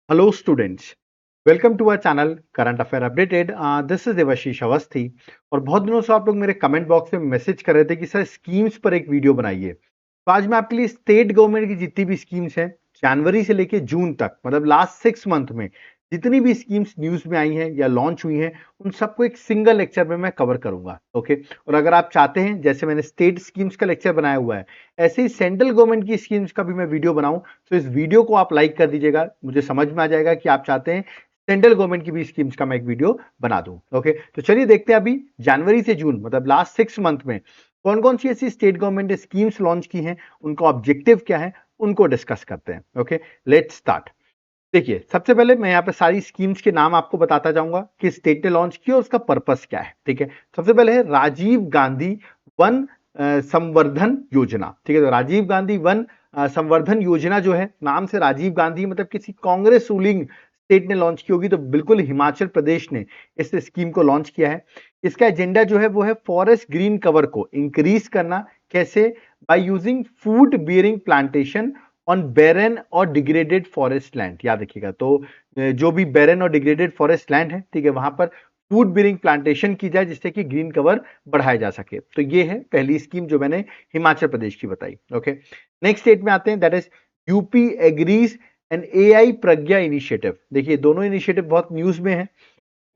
Hello students, welcome to our channel Current Affair Updated. This is Debashish Awasthi और बहुत दिनों से आप लोग मेरे कमेंट बॉक्स में मैसेज कर रहे थे कि सर स्कीम्स पर एक वीडियो बनाइए। तो आज मैं आपके लिए स्टेट गवर्नमेंट की जितनी भी स्कीम्स हैं जनवरी से लेके जून तक मतलब लास्ट 6 मंथ में जितनी भी स्कीम्स न्यूज में आई हैं या लॉन्च हुई हैं उन सबको एक सिंगल लेक्चर में मैं कवर करूंगा। ओके, और अगर आप चाहते हैं जैसे मैंने स्टेट स्कीम्स का लेक्चर बनाया हुआ है ऐसे ही सेंट्रल गवर्नमेंट की स्कीम्स का भी मैं वीडियो बनाऊं तो इस वीडियो को आप लाइक कर दीजिएगा, मुझे समझ में आ जाएगा कि आप चाहते हैं सेंट्रल गवर्नमेंट की भी स्कीम्स का मैं एक वीडियो बना दूं। ओके, तो चलिए देखते हैं अभी जनवरी से जून मतलब लास्ट 6 मंथ में कौन कौन सी ऐसी स्टेट गवर्नमेंट ने स्कीम्स लॉन्च की हैं, उनका ऑब्जेक्टिव क्या है, उनको डिस्कस करते हैं। Okay, let's start. देखिए, सबसे पहले मैं यहाँ पे सारी स्कीम्स के नाम आपको बताता जाऊंगा कि स्टेट ने लॉन्च किया और उसका पर्पस क्या है। ठीक है, सबसे पहले है राजीव गांधी वन संवर्धन योजना। ठीक है, तो राजीव गांधी वन संवर्धन योजना जो है, नाम से राजीव गांधी मतलब किसी कांग्रेस रूलिंग स्टेट ने लॉन्च की होगी, तो बिल्कुल हिमाचल प्रदेश ने इस स्कीम को लॉन्च किया है। इसका एजेंडा जो है वो है फॉरेस्ट ग्रीन कवर को इंक्रीज करना। कैसे? By using food bearing plantation on barren और डिग्रेडेड फॉरेस्ट लैंड। याद रखिएगा, तो जो भी बैरन और डिग्रेडेड फॉरेस्ट लैंड है, ठीक है, वहां पर फूड बियरिंग प्लांटेशन की जाए जिससे कि ग्रीन कवर बढ़ाया जा सके। तो ये है पहली स्कीम जो मैंने हिमाचल प्रदेश की बताई। ओके, नेक्स्ट स्टेट में आते हैं, that is UP agrees and AI Pragya initiative. देखिए, दोनों इनिशिएटिव बहुत न्यूज में है।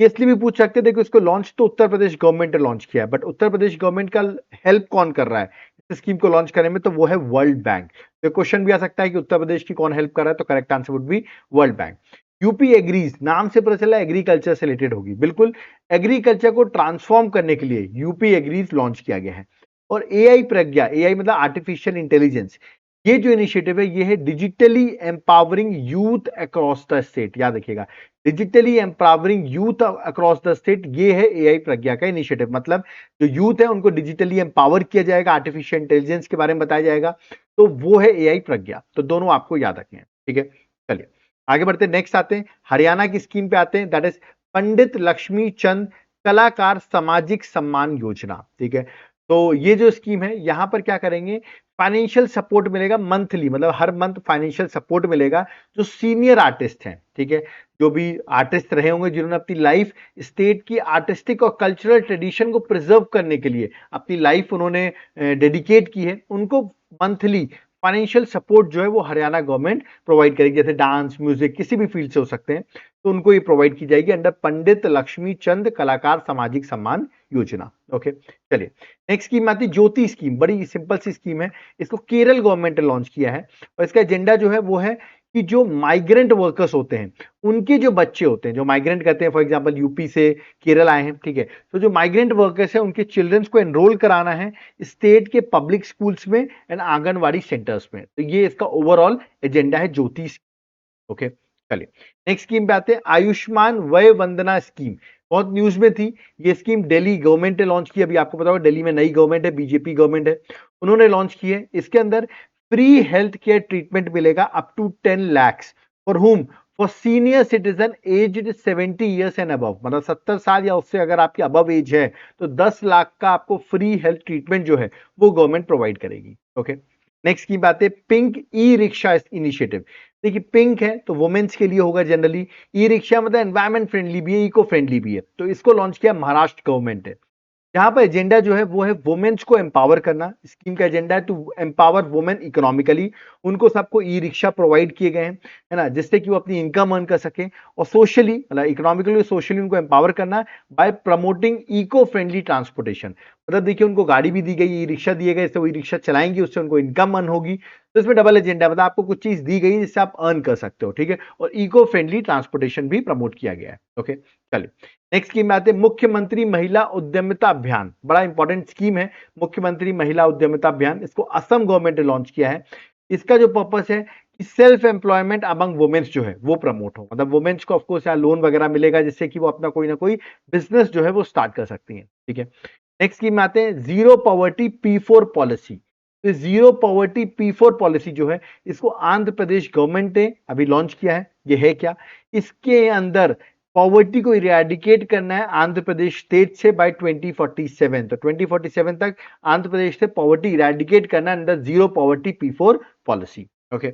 ये इसलिए भी पूछ सकते हैं, देखो इसको लॉन्च तो उत्तर प्रदेश गवर्नमेंट ने लॉन्च किया है, बट उत्तर प्रदेश गवर्नमेंट का हेल्प कौन कर रहा है इस स्कीम को लॉन्च करने में? तो वो है वर्ल्ड बैंक। तो क्वेश्चन भी आ सकता है कि उत्तर प्रदेश की कौन हेल्प कर रहा है, तो correct answer would be world bank. UP agrees, नाम से पता चला एग्रीकल्चर से रिलेटेड होगी, बिल्कुल एग्रीकल्चर को ट्रांसफॉर्म करने के लिए यूपी एग्रीज लॉन्च किया गया है। और एआई प्रज्ञा, एआई मतलब आर्टिफिशियल इंटेलिजेंस, ये जो इनिशिएटिव है ये है digitally empowering youth across the state. याद रखिएगा, digitally empowering youth across the state, ये है एआई प्रज्ञा का इनिशिएटिव। मतलब जो यूथ है उनको डिजिटली एम्पावर किया जाएगा, आर्टिफिशियल इंटेलिजेंस के बारे में बताया जाएगा, तो वो है एआई प्रज्ञा। तो दोनों आपको याद रखने हैं। ठीक है, चलिए आगे बढ़ते हैं। नेक्स्ट आते हैं हरियाणा की स्कीम पे आते हैं, दैट इज पंडित लक्ष्मी चंद कलाकार सामाजिक सम्मान योजना। ठीक है, तो ये जो स्कीम है यहां पर क्या करेंगे, फाइनेंशियल सपोर्ट मिलेगा मंथली, मतलब हर मंथ फाइनेंशियल सपोर्ट मिलेगा जो सीनियर आर्टिस्ट हैं। ठीक है, जो भी आर्टिस्ट रहे होंगे जिन्होंने अपनी लाइफ स्टेट की आर्टिस्टिक और कल्चरल ट्रेडिशन को प्रिजर्व करने के लिए अपनी लाइफ उन्होंने डेडिकेट की है, उनको मंथली फाइनेंशियल सपोर्ट जो है वो हरियाणा गवर्नमेंट प्रोवाइड करेगी। जैसे डांस, म्यूजिक, किसी भी फील्ड से हो सकते हैं, तो उनको ये प्रोवाइड की जाएगी अंडर पंडित लक्ष्मी चंद कलाकार सामाजिक सम्मान योजना। ओके, चलिए नेक्स्ट स्कीम आती है ज्योति स्कीम। बड़ी सिंपल सी स्कीम है, इसको केरल गवर्नमेंट ने लॉन्च किया है और इसका एजेंडा जो है वो है कि जो माइग्रेंट वर्कर्स होते हैं उनके जो बच्चे होते हैं, जो माइग्रेंट करते हैं, फॉर एग्जांपल यूपी से केरल आए हैं, ठीक है, तो जो माइग्रेंट वर्कर्स हैं उनके चिल्ड्रंस को एनरोल कराना है स्टेट के पब्लिक स्कूल्स में एंड आंगनवाड़ी सेंटर्स में। तो ये इसका ओवरऑल एजेंडा है ज्योति। ओके, चलिए नेक्स्ट स्कीम पे आते हैं, आयुष्मान वय वंदना स्कीम। बहुत न्यूज में थी ये स्कीम, दिल्ली गवर्नमेंट ने लॉन्च की। अभी आपको पता होगा दिल्ली में नई गवर्नमेंट है, बीजेपी गवर्नमेंट है, उन्होंने लॉन्च की है। इसके अंदर फ्री हेल्थ केयर ट्रीटमेंट मिलेगा up to 10 lakh for whom, for senior citizen aged 70 years and above, मतलब 70 साल या उससे अगर आपकी अबव एज है तो 10 लाख का आपको फ्री हेल्थ ट्रीटमेंट जो है वो गवर्नमेंट प्रोवाइड करेगी। ओके, नेक्स्ट की बात है पिंक ई रिक्शा इनिशिएटिव। देखिए, पिंक है तो वुमेन्स के लिए होगा जनरली, ई रिक्शा मतलब एनवायरमेंट फ्रेंडली भी है, इको फ्रेंडली भी है, तो इसको लॉन्च किया महाराष्ट्र गवर्नमेंट है। यहाँ पर एजेंडा जो है वो है वुमेन्स को एम्पावर करना। स्कीम का एजेंडा है टू एम्पावर वुमेन इकोनॉमिकली, उनको सबको ई रिक्शा प्रोवाइड किए गए हैं, है ना, जिससे कि वो अपनी इनकम अर्न कर सके, और सोशली मतलब इकोनॉमिकली सोशली उनको एम्पावर करना by promoting eco friendly transportation. मतलब देखिए, उनको गाड़ी भी दी गई, ई रिक्शा दिए गए, इससे वो ई रिक्शा चलाएंगी, उससे उनको इनकम अर्न होगी। तो इसमें डबल एजेंडा, मतलब आपको कुछ चीज दी गई जिससे आप अर्न कर सकते हो, ठीक है, और इको फ्रेंडली ट्रांसपोर्टेशन भी प्रमोट किया गया है। ओके, चलिए नेक्स्ट स्कीम में आते हैं मुख्यमंत्री महिला उद्यमिता अभियान। बड़ा इंपॉर्टेंट स्कीम है मुख्यमंत्री महिला उद्यमिता अभियान, इसको असम गवर्नमेंट ने लॉन्च किया है। इसका जो पर्पस है कि सेल्फ एम्प्लॉयमेंट अमंग वुमेन्स जो है वो प्रमोट हो, मतलब वुमेन्स को ऑफकोर्स यहाँ लोन वगैरह मिलेगा जिससे कि वो अपना कोई ना कोई बिजनेस जो है वो स्टार्ट कर सकती हैं। ठीक है, नेक्स्ट स्कीम में आते हैं जीरो पॉवर्टी P4 पॉलिसी। तो जीरो पॉवर्टी P4 पॉलिसी जो है इसको आंध्र प्रदेश गवर्नमेंट ने अभी लॉन्च किया है। ये है क्या? इसके अंदर पॉवर्टी को इरेडिकेट करना है आंध्र प्रदेश स्टेट से बाय 2047। तो 2047 तक आंध्र प्रदेश से पॉवर्टी इरेडिकेट करना है under zero poverty P4 policy. Okay,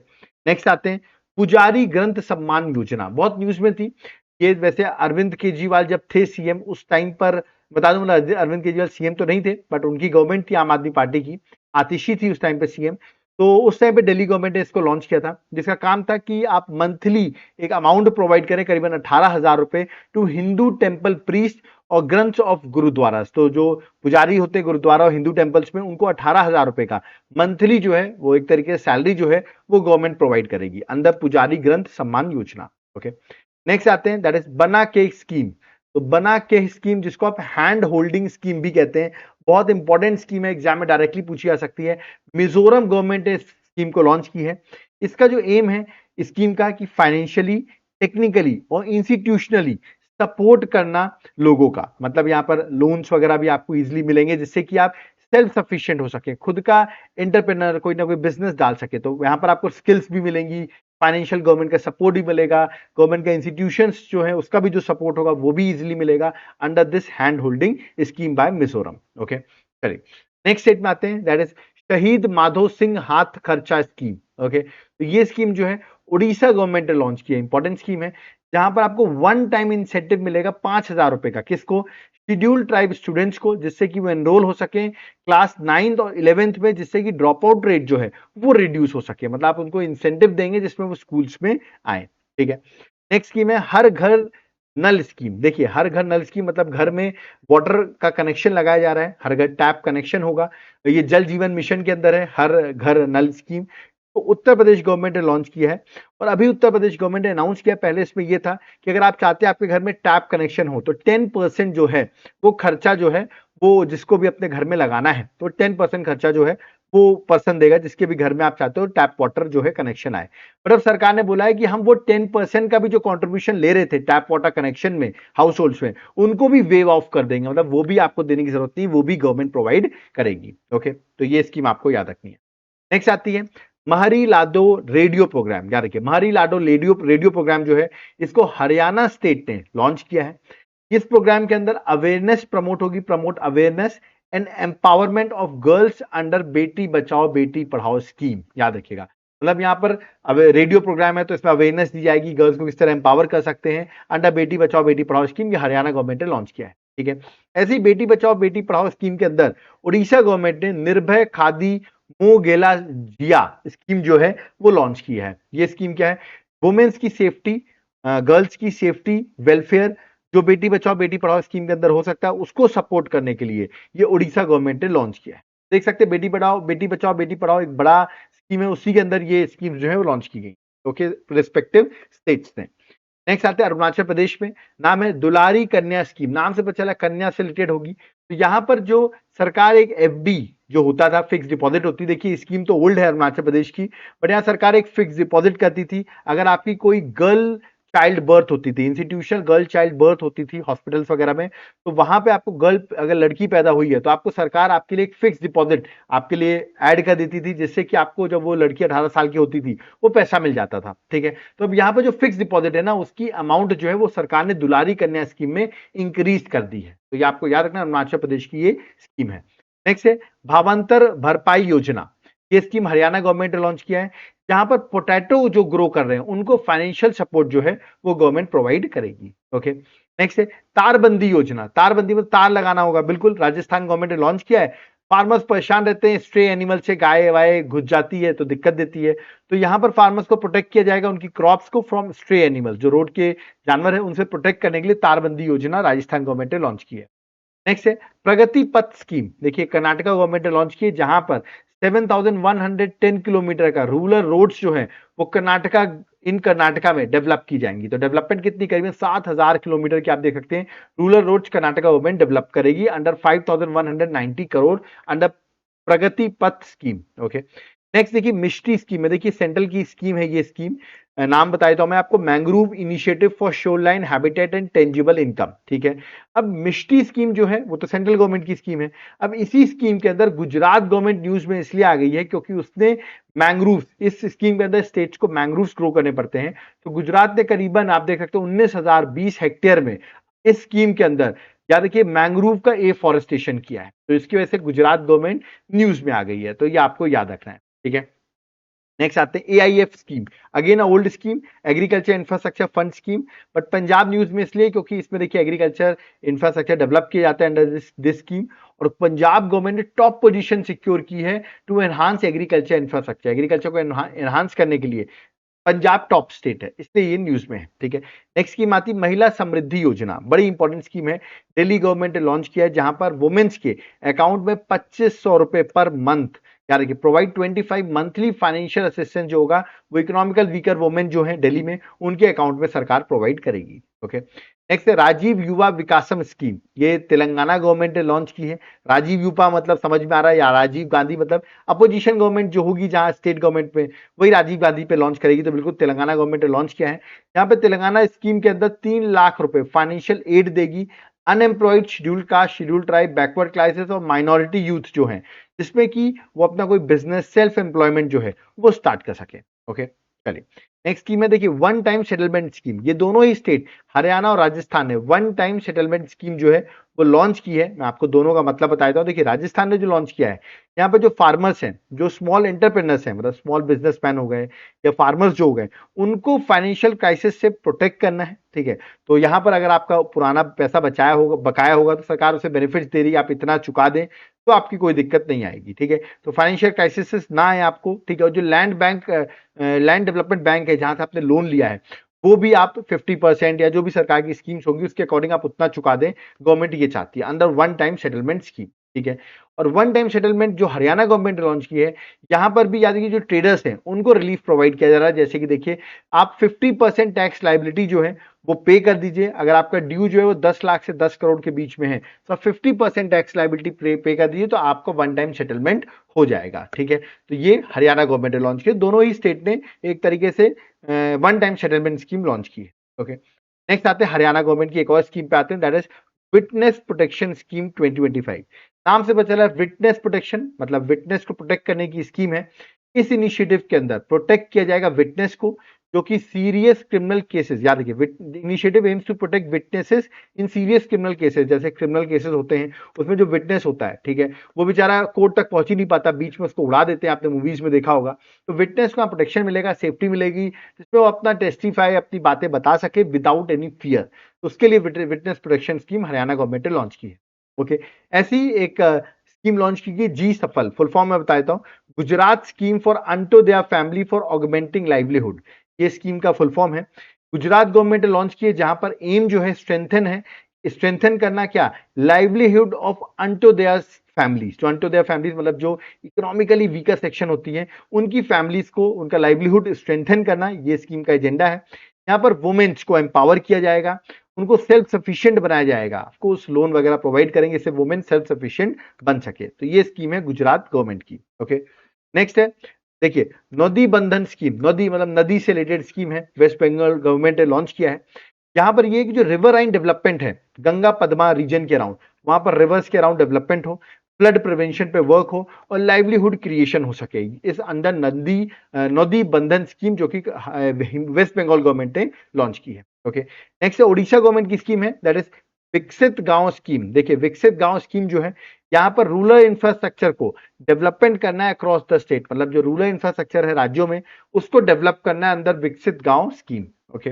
next आते हैं पुजारी ग्रंथ सम्मान योजना बहुत न्यूज में थी। ये वैसे अरविंद केजरीवाल जब थे सीएम उस टाइम पर, बता दूं अरविंद केजरीवाल सीएम तो नहीं थे बट उनकी गवर्नमेंट थी आम आदमी पार्टी की, आतिशी थी उस टाइम पे सीएम। तो उस टाइम पे दिल्ली गवर्नमेंट ने इसको लॉन्च किया था, जिसका काम था कि आप मंथली एक अमाउंट प्रोवाइड करें करीबन 18,000 रुपए टू हिंदू टेम्पल प्रीस्ट और ग्रंथ्स ऑफ गुरुद्वारा। तो जो पुजारी होते हैं गुरुद्वारा और हिंदू टेम्पल्स में, उनको 18,000 रुपए का मंथली जो है वो एक तरीके से सैलरी जो है वो गवर्नमेंट प्रोवाइड करेगी अंडर पुजारी ग्रंथ सम्मान योजना। ओके, नेक्स्ट आते हैं, दैट इज बना के स्कीम। तो बना के स्कीम, जिसको आप हैंड होल्डिंग स्कीम भी कहते हैं, बहुत इंपॉर्टेंट स्कीम है, एग्जाम में डायरेक्टली पूछी जा सकती है। मिजोरम गवर्नमेंट ने इस स्कीम को लॉन्च की है। इसका जो एम है स्कीम का कि फाइनेंशियली, टेक्निकली और इंस्टीट्यूशनली सपोर्ट करना लोगों का, मतलब यहां पर लोन्स वगैरह भी आपको इजीली मिलेंगे जिससे कि आप सेल्फ सफिशिएंट हो सके, खुद का एंटरप्रेन्योर कोई ना कोई बिजनेस डाल सके। तो यहां पर आपको स्किल्स भी मिलेंगी, फाइनेंशियल गवर्नमेंट का सपोर्ट भी मिलेगा, गवर्नमेंट का इंस्टीट्यूशंस जो है उसका भी जो सपोर्ट होगा वो भी इजीली मिलेगा under this hand holding scheme bye Mizoram. Okay, चलिए नेक्स्ट स्टेट में आते हैं, दैट इज शहीद माधो सिंह हाथ खर्चा स्कीम। ओके, तो ये स्कीम जो है उड़ीसा गवर्नमेंट ने लॉन्च की है, इंपॉर्टेंट स्कीम है, जहां पर आपको वन टाइम इंसेंटिव मिलेगा 5,000 रुपए का। किसको? शेड्यूल्ड ट्राइब स्टूडेंट्स को, जिससे कि वो एनरोल हो सके क्लास 9th और 11th में, जिससे कि ड्रॉप आउट रेट जो है वो रिड्यूस हो सके। मतलब आप उनको इंसेंटिव देंगे जिसमें वो स्कूल्स में आए। ठीक है, नेक्स्ट स्कीम है हर घर नल स्कीम। देखिए, हर घर नल स्कीम मतलब घर में वाटर का कनेक्शन लगाया जा रहा है, हर घर टैप कनेक्शन होगा। ये जल जीवन मिशन के अंदर है हर घर नल स्कीम। तो उत्तर प्रदेश गवर्नमेंट ने लॉन्च किया है और अभी उत्तर प्रदेश गवर्नमेंट ने अनाउंस किया। पहले इसमें यह था कि अगर आप चाहते हैं आपके घर में टैप कनेक्शन हो तो 10% जो है वो खर्चा जो है वो जिसको भी अपने घर में लगाना है तो 10% खर्चा जो है वो पर्सन देगा, जिसके भी घर में आप चाहते हो टैप वाटर जो है कनेक्शन आए। पर अब सरकार ने बोला है कि हम वो 10% का भी जो कंट्रीब्यूशन ले रहे थे टैप वाटर कनेक्शन में हाउस होल्ड्स में, उनको भी वेव ऑफ कर देंगे, मतलब वो भी आपको देने की जरूरत नहीं, वो भी गवर्नमेंट प्रोवाइड करेगी। ओके, तो ये स्कीम आपको याद रखनी है। नेक्स्ट आती है महरी लाडो रेडियो प्रोग्राम। याद रखिए, महरी लाडो रेडियो प्रोग्राम जो है इसको हरियाणा स्टेट ने लॉन्च किया है। इस प्रोग्राम के अंदर अवेयरनेस प्रमोट होगी, promote awareness and empowerment of girls under Beti Bachao Beti Padhao scheme. याद रखिएगा, मतलब यहाँ पर अब रेडियो प्रोग्राम है तो इसमें अवेयरनेस दी जाएगी, गर्ल्स को किस तरह एम्पावर कर सकते हैं अंडर बेटी बचाओ बेटी पढ़ाओ स्कीम। ये हरियाणा गवर्नमेंट ने लॉन्च किया है। ठीक है, ऐसे ही बेटी बचाओ बेटी पढ़ाओ स्कीम के अंदर उड़ीसा गवर्नमेंट ने निर्भय खादी मो गेला जिया स्कीम जो है वो लॉन्च की है। ये स्कीम क्या है? वुमेन्स की सेफ्टी, गर्ल्स की सेफ्टी वेलफेयर जो बेटी बचाओ बेटी पढ़ाओ स्कीम के अंदर हो सकता है उसको सपोर्ट करने के लिए ये उड़ीसा गवर्नमेंट ने लॉन्च किया है। देख सकते हैं बेटी बचाओ बेटी पढ़ाओ एक बड़ा स्कीम है, उसी के अंदर ये स्कीम जो है वो लॉन्च की गई। ओके, रिस्पेक्टिव स्टेट्स ने। नेक्स्ट आते हैं अरुणाचल प्रदेश में, नाम है दुलारी कन्या स्कीम। नाम से पता चला कन्या से रिलेटेड होगी। तो यहां पर जो सरकार एक एफडी जो होता था, फिक्स डिपॉजिट होती, देखिए स्कीम तो ओल्ड है अरुणाचल प्रदेश की, बट यहाँ सरकार एक फिक्स डिपॉजिट करती थी। अगर आपकी कोई गर्ल चाइल्ड बर्थ होती थी, इंस्टीट्यूशनल गर्ल चाइल्ड बर्थ होती थी हॉस्पिटल्स वगैरह में, तो वहां पे आपको गर्ल अगर लड़की पैदा हुई है तो आपको सरकार आपके लिए एक फिक्स डिपॉजिट आपके लिए ऐड कर देती थी, जिससे कि आपको जब वो लड़की 18 साल की होती थी वो पैसा मिल जाता था। ठीक है, तो अब यहाँ पे जो फिक्स डिपॉजिट है ना उसकी अमाउंट जो है वो सरकार ने दुलारी कन्या स्कीम में इंक्रीज कर दी है। तो ये आपको याद रखना, अरुणाचल प्रदेश की ये स्कीम है। नेक्स्ट है भावांतर भरपाई योजना। ये स्कीम हरियाणा गवर्नमेंट ने लॉन्च किया है, जहां पर पोटैटो जो ग्रो कर रहे हैं उनको फाइनेंशियल सपोर्ट जो है वो गवर्नमेंट प्रोवाइड करेगी। ओके, नेक्स्ट है तारबंदी योजना। तारबंदी में तार लगाना होगा, बिल्कुल राजस्थान गवर्नमेंट ने लॉन्च किया है। फार्मर्स परेशान रहते हैं, स्ट्रे एनिमल से गाय वाय घुस जाती है तो दिक्कत देती है, तो यहां पर फार्मर्स को प्रोटेक्ट किया जाएगा, उनकी क्रॉप्स को फ्रॉम स्ट्रे एनिमल, जो रोड के जानवर है उनसे प्रोटेक्ट करने के लिए तारबंदी योजना राजस्थान गवर्नमेंट ने लॉन्च की है। नेक्स्ट है प्रगति पथ स्कीम। देखिए कर्नाटका गवर्नमेंट ने लॉन्च की है, जहां पर 7,110 किलोमीटर का रूरल रोड्स जो है वो कर्नाटका में डेवलप की जाएंगी। तो डेवलपमेंट कितनी करीबन 7,000 किलोमीटर की आप देख सकते हैं rural roads Karnataka government develop करेगी under 5,190 crore under Pragati Path scheme. Okay, next देखिए मिष्टी स्कीम है। देखिए सेंट्रल की स्कीम है ये स्कीम, नाम बताया तो मैं आपको, mangrove initiative for shoreline habitat and tangible income. ठीक है, अब मिष्टी स्कीम जो है वो तो सेंट्रल गवर्नमेंट की स्कीम है। अब इसी स्कीम के अंदर गुजरात गवर्नमेंट न्यूज में इसलिए आ गई है क्योंकि उसने मैंग्रोव, इस स्कीम के अंदर स्टेट्स को मैंग्रोव ग्रो करने पड़ते हैं, तो गुजरात ने करीबन आप देख सकते हो 19,020 हेक्टेयर में इस स्कीम के अंदर याद रखिए मैंग्रोव का एफॉरेस्टेशन किया है, तो इसकी वजह से गुजरात गवर्नमेंट न्यूज में आ गई है, तो ये आपको याद रखना है। ठीक है, नेक्स्ट आते हैं AIF scheme, again old scheme, agriculture infrastructure fund scheme, but Punjab news में इसलिए क्योंकि इसमें देखिए एग्रीकल्चर इंफ्रास्ट्रक्चर डेवलप किया जाता है अंडर दिस स्कीम, और पंजाब गवर्नमेंट ने टॉप पोजीशन सिक्योर की है to enhance agriculture infrastructure, agriculture को एनहांस करने के लिए पंजाब टॉप स्टेट है, इसलिए ये न्यूज में है, ठीक है। नेक्स्ट स्कीम आती है महिला समृद्धि योजना, बड़ी इंपॉर्टेंट स्कीम है, दिल्ली गवर्नमेंट ने लॉन्च किया है, जहां पर वुमेन्स के अकाउंट में 2500 रुपए पर मंथ, याद रखिए, प्रोवाइड 25 मंथली फाइनेंशियल असिस्टेंस जो होगा वो इकोनॉमिकल वीकर वुमेन जो है दिल्ली में, उनके अकाउंट में सरकार प्रोवाइड करेगी। ओके, नेक्स्ट है राजीव युवा विकासम स्कीम, ये तेलंगाना गवर्नमेंट ने लॉन्च की है। राजीव युवा मतलब समझ में आ रहा है, या राजीव गांधी मतलब अपोजिशन गवर्नमेंट जो होगी जहां स्टेट गवर्नमेंट में, वही राजीव गांधी पे लॉन्च करेगी, तो बिल्कुल तेलंगाना गवर्नमेंट ने लॉन्च किया है। यहाँ पे तेलंगाना स्कीम के अंदर 3 लाख रुपए फाइनेंशियल एड देगी unemployed, scheduled caste, scheduled tribe, backward classes और माइनॉरिटी यूथ जो है, जिसमें कि वो अपना कोई बिजनेस सेल्फ एम्प्लॉयमेंट जो है वो स्टार्ट कर सके। ओके, चलिए नेक्स्ट स्कीम है, देखिए वन टाइम सेटलमेंट स्कीम, ये दोनों ही स्टेट हरियाणा और राजस्थान ने वन टाइम सेटलमेंट स्कीम जो है वो लॉन्च की है। मैं आपको दोनों का मतलब बताता हूं। देखिए राजस्थान ने जो लॉन्च किया है, यहाँ पे जो फार्मर्स हैं, जो स्मॉल एंटरप्रेन्योर्स हैं, मतलब स्मॉल बिजनेसमैन हो गए या फार्मर्स जो हो गए, उनको फाइनेंशियल क्राइसिस से प्रोटेक्ट करना है, ठीक है। तो यहाँ पर अगर आपका पुराना पैसा बचाया होगा, बकाया होगा, तो सरकार उसे बेनिफिट्स दे रही है, आप इतना चुका दें तो आपकी कोई दिक्कत नहीं आएगी, ठीक है। तो फाइनेंशियल क्राइसिस ना आए आपको, ठीक है। और जो लैंड डेवलपमेंट बैंक है जहां से आपने लोन लिया है, वो भी आप 50% या जो भी सरकार की स्कीम्स होंगी उसके अकॉर्डिंग आप उतना चुका दें, गवर्नमेंट ये चाहती है under one time settlement scheme, ठीक है। और वन टाइम सेटलमेंट जो हरियाणा गवर्नमेंट ने लॉन्च की है, यहाँ पर भी याद रखिए जो ट्रेडर्स हैं उनको रिलीफ प्रोवाइड किया जा रहा है। जैसे कि देखिए आप 50% टैक्स लाइबिलिटी जो है वो पे कर दीजिए, अगर आपका ड्यू जो है वो 10 लाख से 10 करोड़ के बीच में है, तो 50% टैक्स लाइबिलिटी पे कर दीजिए, तो आपको वन टाइम सेटलमेंट हो जाएगा, ठीक है। तो ये हरियाणा गवर्नमेंट ने लॉन्च किया, दोनों ही स्टेट ने एक तरीके से one time settlement scheme launch की है। ओके, नेक्स्ट आते हैं हरियाणा गवर्नमेंट की एक और स्कीम पे आते हैं, that is witness protection scheme 2025। नाम से पता चला विटनेस प्रोटेक्शन मतलब विटनेस को प्रोटेक्ट करने की स्कीम है। इस इनिशिएटिव के अंदर प्रोटेक्ट किया जाएगा विटनेस को, जो कि सीरियस क्रिमिनल केसेस, याद रखिए initiative aims to protect witnesses in serious criminal cases, जैसे क्रिमिनल केसेस होते हैं उसमें जो विटनेस होता है, ठीक है, वो बेचारा कोर्ट तक पहुंच ही नहीं पाता, बीच में उसको उड़ा देते हैं, आपने मूवीज में देखा होगा। तो विटनेस को प्रोटेक्शन मिलेगा, सेफ्टी मिलेगी, जिसमें वो अपना टेस्टिफाई, अपनी बातें बता सके विदाउट एनी फियर। तो उसके लिए witness protection scheme Haryana government ने लॉन्च की है। ओके, ऐसी एक स्कीम लॉन्च की गई जी सफल, फुल फॉर्म में बताता हूँ, Gujarat scheme for Antyodaya family for augmenting livelihood, ये स्कीम का फुल फॉर्म है। गुजरात गवर्नमेंट ने लॉन्च किए, जहां पर एम जो है स्ट्रेंथन करना क्या, लाइवलीहुड ऑफ अंत्योदय फैमिलीज। जो अंत्योदय फैमिलीज मतलब जो इकोनॉमिकली वीकर सेक्शन होती हैं, उनकी फैमिलीज को उनका लाइवलीहुड स्ट्रेंथन करना, ये स्कीम का एजेंडा है। यहाँ पर वुमेन्स को एम्पावर किया जाएगा, उनको सेल्फ सफिशिएंट बनाया जाएगा, आपको उस लोन वगैरह प्रोवाइड करेंगे, इससे वुमेन सेल्फ सफिशिएंट बन सके। तो ये स्कीम है गुजरात गवर्नमेंट की। ओके, नेक्स्ट है, देखिए नदी बंधन स्कीम, नदी मतलब नदी से रिलेटेड स्कीम है, वेस्ट बंगाल गवर्नमेंट ने लॉन्च किया है। यहाँ पर ये कि जो रिवर लाइन डेवलपमेंट है गंगा पद्मा रीजन के अराउंड, वहां पर रिवर्स के अराउंड डेवलपमेंट हो, फ्लड प्रिवेंशन पे वर्क हो और लाइवलीहुड क्रिएशन हो सके, इस अंडर नदी बंधन स्कीम जो कि वेस्ट बंगाल गवर्नमेंट ने लॉन्च की है। ओके, नेक्स्ट है ओडिशा गवर्नमेंट की स्कीम है, दैट इज विकसित गांव स्कीम। देखिए विकसित गांव स्कीम जो है, यहाँ पर रूरल इंफ्रास्ट्रक्चर को डेवलपमेंट करना है अक्रॉस द स्टेट, मतलब जो रूरल इंफ्रास्ट्रक्चर है राज्यों में उसको डेवलप करना है अंदर विकसित गांव स्कीम। ओके,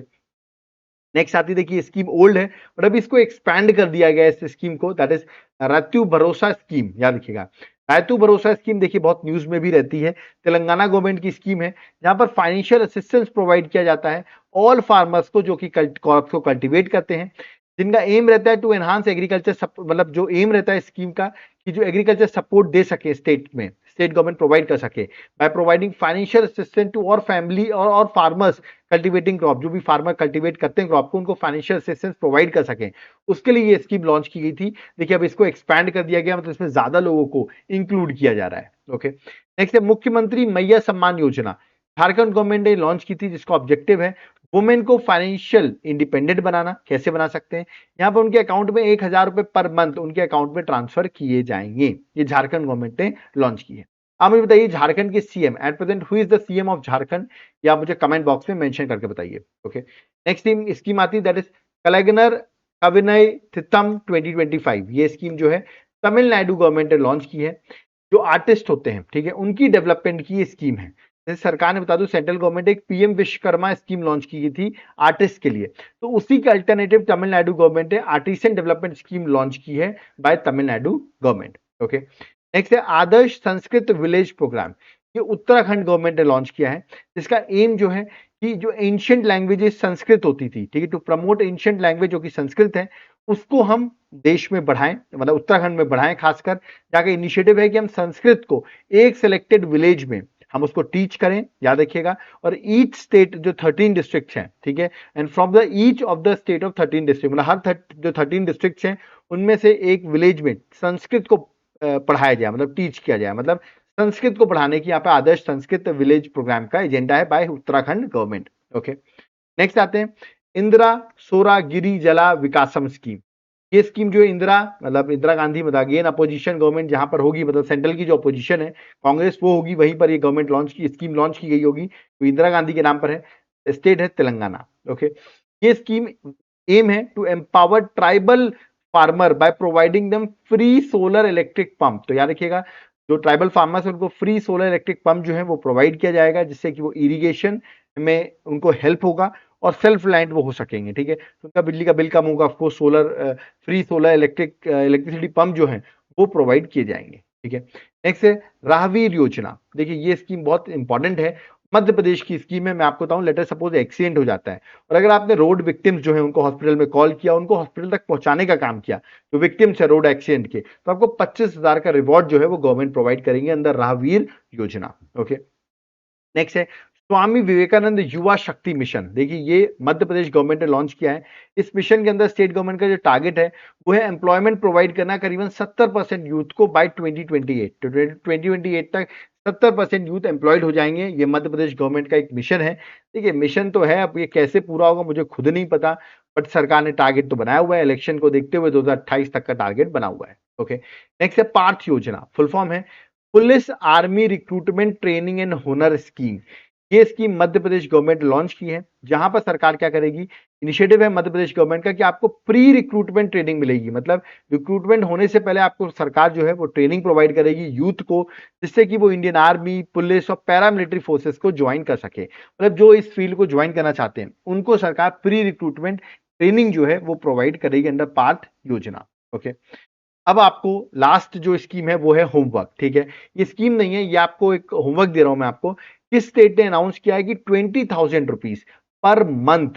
नेक्स्ट आती देखिए स्कीम ओल्ड है और अभी इसको एक्सपैंड कर दिया गया है इस स्कीम को, दैट इज रैत्यु भरोसा स्कीम। याद रखिएगा रैत्यु भरोसा स्कीम, देखिए बहुत न्यूज में भी रहती है, तेलंगाना गवर्नमेंट की स्कीम है, जहां पर फाइनेंशियल असिस्टेंस प्रोवाइड किया जाता है ऑल फार्मर्स को जो कि क्रॉप्स को कल्टीवेट करते हैं, जिनका एम रहता है टू एनहांस एग्रीकल्चर, मतलब जो एम रहता है स्कीम का कि जो एग्रीकल्चर सपोर्ट दे सके स्टेट में, स्टेट गवर्नमेंट प्रोवाइड कर सके by providing financial assistance to और फैमिली और फार्मर्स कल्टीवेटिंग क्रॉप, जो भी फार्मर कल्टीवेट करते हैं क्रॉप को, उनको फाइनेंशियल असिस्टेंस प्रोवाइड कर सकें, उसके लिए ये स्कीम लॉन्च की गई थी। देखिए अब इसको एक्सपैंड कर दिया गया, मतलब इसमें ज्यादा लोगों को इंक्लूड किया जा रहा है। ओके, नेक्स्ट है मुख्यमंत्री मैया सम्मान योजना, झारखंड गवर्नमेंट ने लॉन्च की थी, जिसका ऑब्जेक्टिव है वुमेन को फाइनेंशियल इंडिपेंडेंट बनाना। कैसे बना सकते हैं, यहाँ पर उनके अकाउंट में 1000 रुपए पर मंथ उनके अकाउंट में ट्रांसफर किए जाएंगे, ये झारखंड गवर्नमेंट ने लॉन्च की है। आप मुझे बताइए झारखंड के CM at present who is the CM of Jharkhand, या आप मुझे कमेंट बॉक्स में मेंशन करके बताइए। ओके, नेक्स्ट स्कीम आती है दैट इज कलेगनर कविनय थितम 2025। ये स्कीम जो है तमिलनाडु गवर्नमेंट ने लॉन्च की है, जो आर्टिस्ट होते हैं, ठीक है, उनकी डेवलपमेंट की ये स्कीम है। जैसे सरकार ने बता दूं सेंट्रल गवर्नमेंट एक पीएम विश्वकर्मा स्कीम लॉन्च की थी आर्टिस्ट के लिए, तो उसी के अल्टरनेटिव तमिलनाडु गवर्नमेंट ने आर्टिसन डेवलपमेंट स्कीम लॉन्च की है by Tamil Nadu government. Okay, next है आदर्श संस्कृत विलेज प्रोग्राम। ये उत्तराखंड गवर्नमेंट ने लॉन्च किया है, जिसका एम जो है कि जो एंशियंट लैंग्वेजेस संस्कृत होती थी, ठीक है, टू प्रमोट एंशियंट लैंग्वेज जो कि संस्कृत है, उसको हम देश में बढ़ाएं, मतलब उत्तराखंड में बढ़ाएं। खासकर जाके इनिशिएटिव है कि हम संस्कृत को एक सिलेक्टेड विलेज में हम उसको टीच करें, याद रखिएगा। और ईच स्टेट जो 13 डिस्ट्रिक्ट हैं, ठीक है, and from the each of the state of 13 district, मतलब हर जो 13 डिस्ट्रिक्ट हैं उनमें से एक विलेज में संस्कृत को पढ़ाया जाए, मतलब टीच किया जाए, मतलब संस्कृत को पढ़ाने की यहाँ पे आदर्श संस्कृत विलेज प्रोग्राम का एजेंडा है by Uttarakhand government. Okay, next आते हैं इंदिरा सोरा गिरी जला विकासम स्कीम। ये स्कीम जो है इंदिरा, मतलब इंदिरा गांधी, मतलब अगेन अपोजिशन गवर्नमेंट जहां पर होगी, मतलब सेंट्रल की जो अपोजिशन है कांग्रेस वो होगी, वहीं पर ये गवर्नमेंट लॉन्च की स्कीम लॉन्च की गई होगी, तो इंदिरा गांधी के नाम पर है। स्टेट है तेलंगाना। ओके, ये स्कीम एम है to empower tribal farmer by providing them free solar electric pump. तो याद रखिएगा जो ट्राइबल फार्मर्स है उनको फ्री सोलर इलेक्ट्रिक पंप जो है वो प्रोवाइड किया जाएगा, जिससे कि वो इरिगेशन में उनको हेल्प होगा और सेल्फ रिलायंट वो हो सकेंगे। ठीक है, तो उनका बिजली का बिल कम होगा, आपको solar free solar electricity pump जो है वो प्रोवाइड किए जाएंगे। ठीक है, नेक्स्ट है राहवीर योजना। देखिए ये स्कीम बहुत इंपॉर्टेंट है, मध्य प्रदेश की स्कीम है। मैं आपको बताऊं, लेटर सपोज एक्सीडेंट हो जाता है और अगर आपने रोड विक्टिम्स जो है उनको हॉस्पिटल में कॉल किया, उनको हॉस्पिटल तक पहुंचाने का काम किया, जो विक्टिम्स है रोड एक्सीडेंट के, तो आपको 25,000 का रिवॉर्ड जो है वो गवर्नमेंट प्रोवाइड करेंगे अंदर राहवीर योजना। ओके, नेक्स्ट है स्वामी विवेकानंद युवा शक्ति मिशन। देखिए ये मध्य प्रदेश गवर्नमेंट ने लॉन्च किया है। इस मिशन के अंदर स्टेट गवर्नमेंट का जो टारगेट है वो है एम्प्लॉयमेंट प्रोवाइड करना करीबन 70% यूथ को बाय 2028। तो 2028 तक 70% यूथ एम्प्लॉयड हो जाएंगे। ये मध्य प्रदेश गवर्नमेंट का एक मिशन है। देखिए मिशन तो है, अब ये कैसे पूरा होगा मुझे खुद नहीं पता, बट सरकार ने टारगेट तो बनाया हुआ है, इलेक्शन को देखते हुए 2028 तक का टारगेट बना हुआ है। ओके, नेक्स्ट है पार्थ योजना। फुल फॉर्म है police army recruitment training and हुनर स्कीम। ये scheme Madhya Pradesh government launch की है, जहां पर सरकार क्या करेगी, इनिशिएटिव है मध्य प्रदेश गवर्नमेंट का कि आपको प्री रिक्रूटमेंट ट्रेनिंग मिलेगी, मतलब रिक्रूटमेंट होने से पहले आपको सरकार जो है वो ट्रेनिंग प्रोवाइड करेगी यूथ को, जिससे कि वो इंडियन आर्मी, पुलिस और पैरामिलिट्री फोर्सेस को ज्वाइन कर सके। मतलब जो इस फील्ड को ज्वाइन करना चाहते हैं उनको सरकार प्री रिक्रूटमेंट ट्रेनिंग जो है वो प्रोवाइड करेगी अंडर पार्थ योजना। ओके, अब आपको लास्ट जो स्कीम है वो है होमवर्क। ठीक है, ये स्कीम नहीं है, ये आपको एक होमवर्क दे रहा हूं मैं आपको। किस स्टेट ने अनाउंस किया है कि 20,000 रुपीज पर मंथ,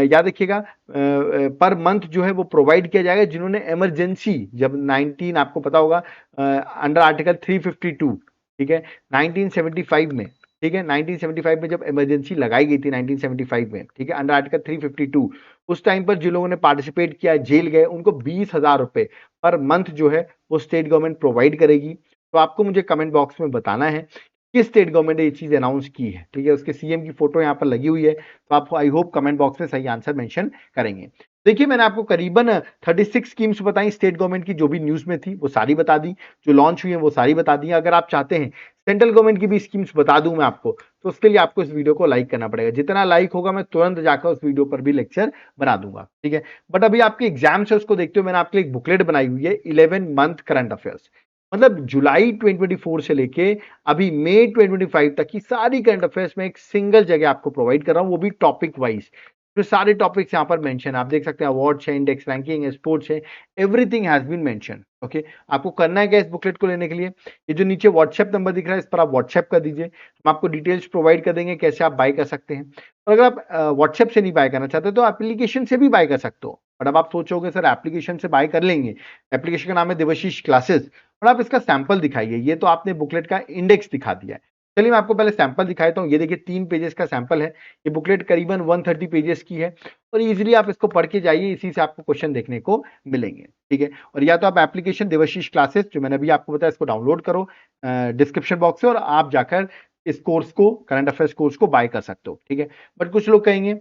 याद रखिएगा, पर मंथ जो है वो प्रोवाइड किया जाएगा जिन्होंने इमरजेंसी, जब 19 आपको पता होगा अंडर आर्टिकल 352, ठीक है, 1975 में, ठीक है, 1975 में जब इमरजेंसी लगाई गई थी 1975 में, ठीक है, अंडर आर्टिकल 352, उस टाइम पर जिन लोगों ने पार्टिसिपेट किया, जेल गए, उनको 20,000 रुपए पर मंथ जो है वो स्टेट गवर्नमेंट प्रोवाइड करेगी। तो आपको मुझे कमेंट बॉक्स में बताना है किस स्टेट गवर्नमेंट ने ये चीज अनाउंस की है। ठीक है, उसके सीएम की फोटो यहाँ पर लगी हुई है, तो आप आई होप कमेंट बॉक्स में सही आंसर मेंशन करेंगे। देखिए मैंने आपको करीबन 36 स्कीम्स बताई स्टेट गवर्नमेंट की, जो भी न्यूज में थी वो सारी बता दी, जो लॉन्च हुई है वो सारी बता दी। अगर आप चाहते हैं सेंट्रल गवर्नमेंट की भी स्कीम्स बता दूं मैं आपको, तो उसके लिए आपको इस वीडियो को लाइक करना पड़ेगा। जितना लाइक होगा मैं तुरंत जाकर उस वीडियो पर भी लेक्चर बना दूंगा। ठीक है, बट अभी आपके एग्जाम्स है उसको देखते हुए मैंने आपके लिए एक बुकलेट बनाई हुई है 11 मंथ करंट अफेयर्स, मतलब जुलाई 2024 से लेके अभी मई 2025 तक की सारी करंट अफेयर्स में एक सिंगल जगह आपको प्रोवाइड कर रहा हूं, वो भी टॉपिक वाइज। तो सारे टॉपिक्स यहाँ पर मेंशन है, आप देख सकते हैं, अवार्ड्स है, इंडेक्स रैंकिंग है, स्पोर्ट्स है, everything has been mention. Okay, आपको करना है क्या इस बुकलेट को लेने के लिए, ये जो नीचे व्हाट्सएप नंबर दिख रहा है इस पर आप व्हाट्सएप कर दीजिए, हम आपको डिटेल्स प्रोवाइड कर देंगे कैसे आप बाय कर सकते हैं। और अगर आप व्हाट्सएप से नहीं बाय करना चाहते तो एप्लीकेशन से भी बाय कर सकते हो। बट अब आप सोचोगे सर एप्लीकेशन से बाय कर लेंगे, एप्लीकेशन का नाम है देवाशीष क्लासेस, और आप इसका सैंपल दिखाइए। ये तो आपने बुकलेट का इंडेक्स दिखा दिया है, चलिए मैं आपको पहले सैंपल दिखाता हूँ। ये देखिए 3 पेजेस का सैंपल है, ये बुकलेट करीबन 130 पेजेस की है, और इजीली आप इसको पढ़ के जाइए, इसी से आपको क्वेश्चन देखने को मिलेंगे। ठीक है, और या तो आप एप्लीकेशन देवाशीष क्लासेस जो मैंने अभी आपको बताया इसको डाउनलोड करो डिस्क्रिप्शन बॉक्स से, और आप जाकर इस कोर्स को, करंट अफेयर्स कोर्स को बाय कर सकते हो। ठीक है, बट कुछ लोग कहेंगे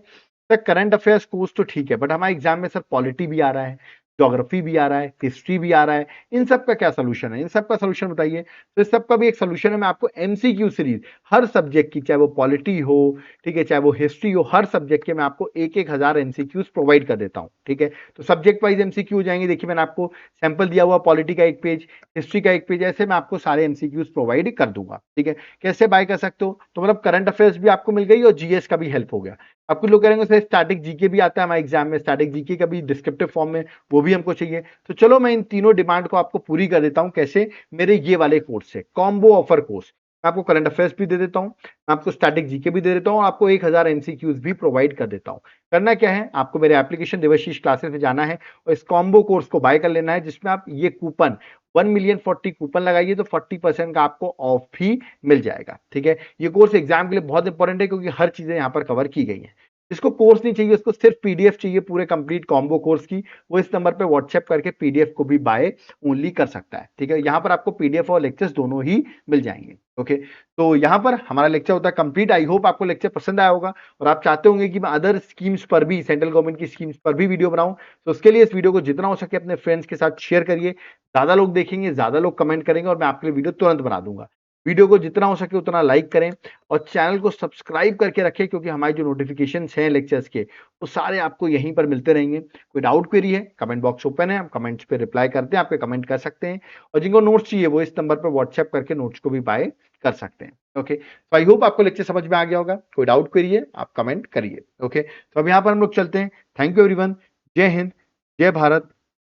सर करंट अफेयर्स कोर्स तो ठीक है, बट हमारे एग्जाम में सर पॉलिटी भी आ रहा है, ज्योग्राफी भी आ रहा है, हिस्ट्री भी आ रहा है, इन सब का क्या सोल्यूशन है, इन सब का सोल्यूशन बताइए। तो इस सब का भी एक सोल्यूशन है, मैं आपको एमसीक्यू सीरीज हर सब्जेक्ट की, चाहे वो पॉलिटी हो, ठीक है, चाहे वो हिस्ट्री हो, हर सब्जेक्ट के मैं आपको 1,000 एमसीक्यूज प्रोवाइड कर देता हूं। ठीक है, तो सब्जेक्ट वाइज एमसीक्यू हो जाएंगे। देखिए मैंने आपको सैंपल दिया हुआ, पॉलिटी का एक पेज, हिस्ट्री का एक पेज, ऐसे मैं आपको सारे एमसीक्यूज प्रोवाइड कर दूंगा। ठीक है, कैसे बाय कर सकते हो, तो मतलब करंट अफेयर्स भी आपको मिल गई और जीएस का भी हेल्प हो गया। आप कुछ लोग करेंगे सर स्टैटिक जीके भी आता है हमारे एग्जाम में, स्टैटिक जीके का भी डिस्क्रिप्टिव फॉर्म में, वो भी हमको चाहिए। तो चलो मैं इन तीनों डिमांड को आपको पूरी कर देता हूं। कैसे, मेरे ये वाले कोर्स से, कॉम्बो ऑफर कोर्स, मैं आपको करंट अफेयर्स भी दे देता हूं, मैं आपको स्टैटिक जीके भी दे देता हूं और आपको 1,000 एमसीक्यूज भी प्रोवाइड कर देता हूं। करना क्या है, आपको मेरे एप्लीकेशन देवाशीष क्लासेस में जाना है और इस कॉम्बो कोर्स को बाय कर लेना है, जिसमें आप ये कूपन 1,000,040 कूपन लगाइए तो 40% का आपको ऑफ भी मिल जाएगा। ठीक है, ये कोर्स एग्जाम के लिए बहुत इंपॉर्टेंट है क्योंकि हर चीजें यहां पर कवर की गई हैं। जिसको कोर्स नहीं चाहिए, उसको सिर्फ पीडीएफ चाहिए पूरे कंप्लीट कॉम्बो कोर्स की, वो इस नंबर पे व्हाट्सएप करके पीडीएफ को भी बाय ओनली कर सकता है। ठीक है, यहाँ पर आपको पीडीएफ और लेक्चर्स दोनों ही मिल जाएंगे। ओके, तो यहाँ पर हमारा लेक्चर होता है कंप्लीट। आई होप आपको लेक्चर पसंद आया होगा और आप चाहते होंगे कि मैं अदर स्कीम्स पर भी, सेंट्रल गवर्नमेंट की स्कीम्स पर भी वीडियो बनाऊं। तो उसके लिए इस वीडियो को जितना हो सके अपने फ्रेंड्स के साथ शेयर करिए, ज्यादा लोग देखेंगे, ज्यादा लोग कमेंट करेंगे और मैं आपके लिए वीडियो तुरंत बना दूंगा। वीडियो को जितना हो सके उतना लाइक करें और चैनल को सब्सक्राइब करके रखें, क्योंकि हमारे जो नोटिफिकेशन हैं लेक्चर्स के, वो सारे आपको यहीं पर मिलते रहेंगे। कोई डाउट क्वेरी है, कमेंट बॉक्स ओपन है, हम कमेंट्स पे रिप्लाई करते हैं, आपके कमेंट कर सकते हैं। और जिनको नोट्स चाहिए वो इस नंबर पर व्हाट्सएप करके नोट्स को भी बाय कर सकते हैं। ओके, तो आई होप आपको लेक्चर समझ में आ गया होगा। कोई डाउट क्वेरी है आप कमेंट करिए। ओके, तो अब यहाँ पर हम लोग चलते हैं। Thank you everyone. जय हिंद, जय भारत,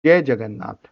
जय जगन्नाथ।